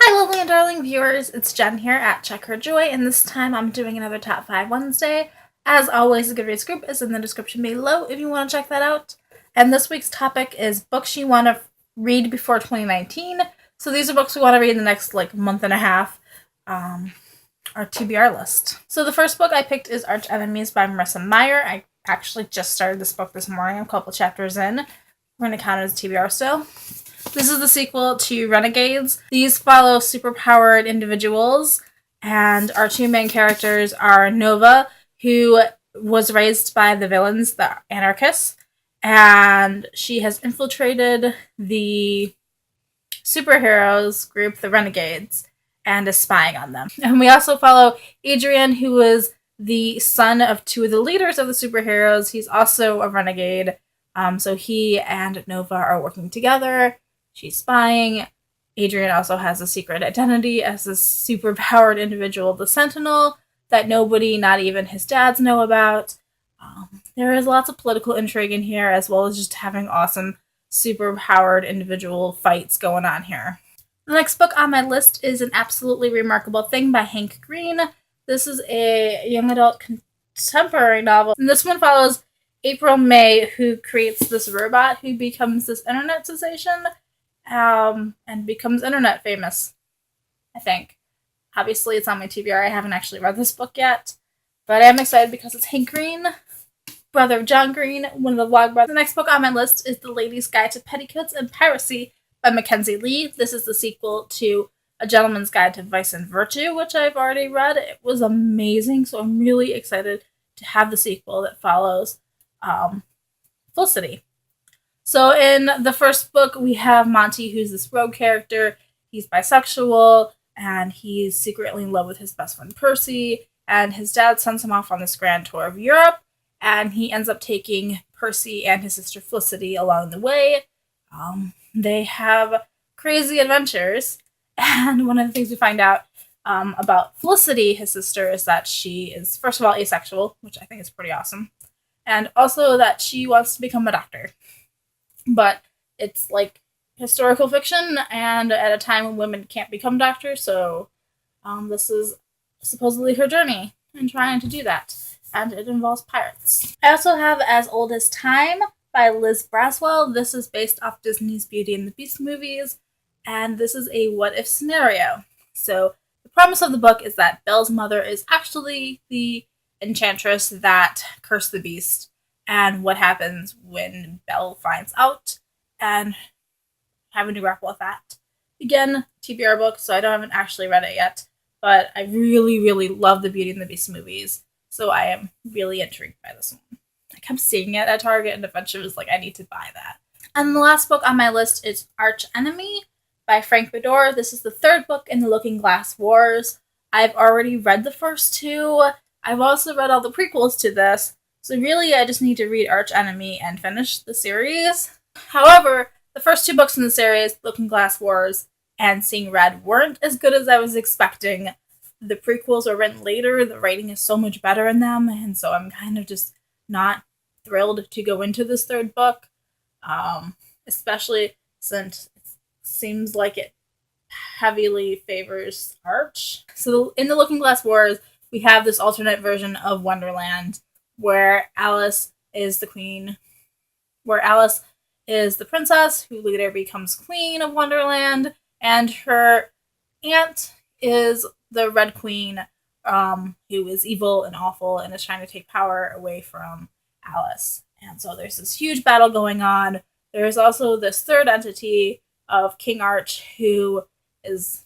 Hi lovely and darling viewers, it's Jen here at Check Her Joy, and this time I'm doing another Top 5 Wednesday. As always, the Goodreads group is in the description below if you want to check that out. And this week's topic is books you want to read before 2019. So these are books we want to read in the next month and a half, our TBR list. So the first book I picked is Archenemies by Marissa Meyer. I actually just started this book this morning, I'm a couple chapters in. We're going to count it as TBR still. This is the sequel to Renegades. These follow superpowered individuals, and our two main characters are Nova, who was raised by the villains, the anarchists, and she has infiltrated the superheroes group, the Renegades, and is spying on them. And we also follow Adrian, who is the son of two of the leaders of the superheroes. He's also a renegade, so he and Nova are working together. She's spying. Adrian also has a secret identity as this superpowered individual, the Sentinel, that nobody, not even his dads, know about. There is lots of political intrigue in here, as well as just having awesome superpowered individual fights going on here. The next book on my list is An Absolutely Remarkable Thing by Hank Green. This is a young adult contemporary novel, and this one follows April May, who creates this robot who becomes this internet sensation. And becomes internet famous, I think. Obviously, it's on my TBR. I haven't actually read this book yet, but I am excited because it's Hank Green, brother of John Green, one of the vlog brothers. The next book on my list is The Lady's Guide to Petticoats and Piracy by Mackenzi Lee. This is the sequel to A Gentleman's Guide to Vice and Virtue, which I've already read. It was amazing, so I'm really excited to have the sequel that follows Felicity. So in the first book, we have Monty, who's this rogue character. He's bisexual, and he's secretly in love with his best friend Percy, and his dad sends him off on this grand tour of Europe, and he ends up taking Percy and his sister Felicity along the way. They have crazy adventures, and one of the things we find out about Felicity, his sister, is that she is, first of all, asexual, which I think is pretty awesome, and also that she wants to become a doctor. But it's historical fiction, and at a time when women can't become doctors, so this is supposedly her journey in trying to do that, and it involves pirates. I also have As Old as Time by Liz Braswell. This is based off Disney's Beauty and the Beast movies, and this is a what-if scenario. So the premise of the book is that Belle's mother is actually the enchantress that cursed the beast, and what happens when Belle finds out, and having to grapple with that. Again, TBR book, so I haven't actually read it yet, but I really, really love the Beauty and the Beast movies, so I am really intrigued by this one. I kept seeing it at Target, and eventually was like, I need to buy that. And the last book on my list is ArchEnemy by Frank Beddor. This is the third book in the Looking Glass Wars. I've already read the first two. I've also read all the prequels to this, so really, I just need to read ArchEnemy and finish the series. However, the first two books in the series, Looking Glass Wars and Seeing Red, weren't as good as I was expecting. The prequels were written later, the writing is so much better in them, and so I'm kind of just not thrilled to go into this third book, especially since it seems like it heavily favors Arch. So in the Looking Glass Wars, we have this alternate version of Wonderland, where Alice is the queen, where Alice is the princess who later becomes queen of Wonderland, and her aunt is the Red Queen, who is evil and awful and is trying to take power away from Alice. And so there's this huge battle going on. There's also this third entity of King Arch, who is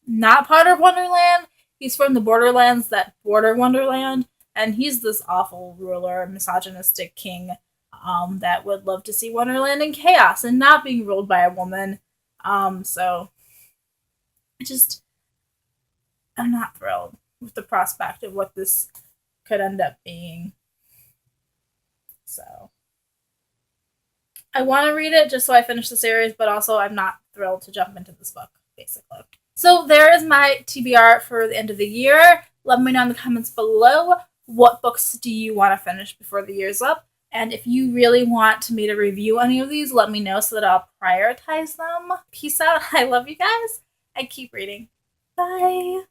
not part of Wonderland. He's from the borderlands that border Wonderland, and he's this awful ruler, misogynistic king that would love to see Wonderland in chaos and not being ruled by a woman. So I'm not thrilled with the prospect of what this could end up being. So I want to read it just so I finish the series, but also I'm not thrilled to jump into this book, basically. So there is my TBR for the end of the year. Let me know in the comments below, what books do you want to finish before the year's up? And if you really want me to review any of these, let me know so that I'll prioritize them. Peace out. I love you guys. I keep reading. Bye.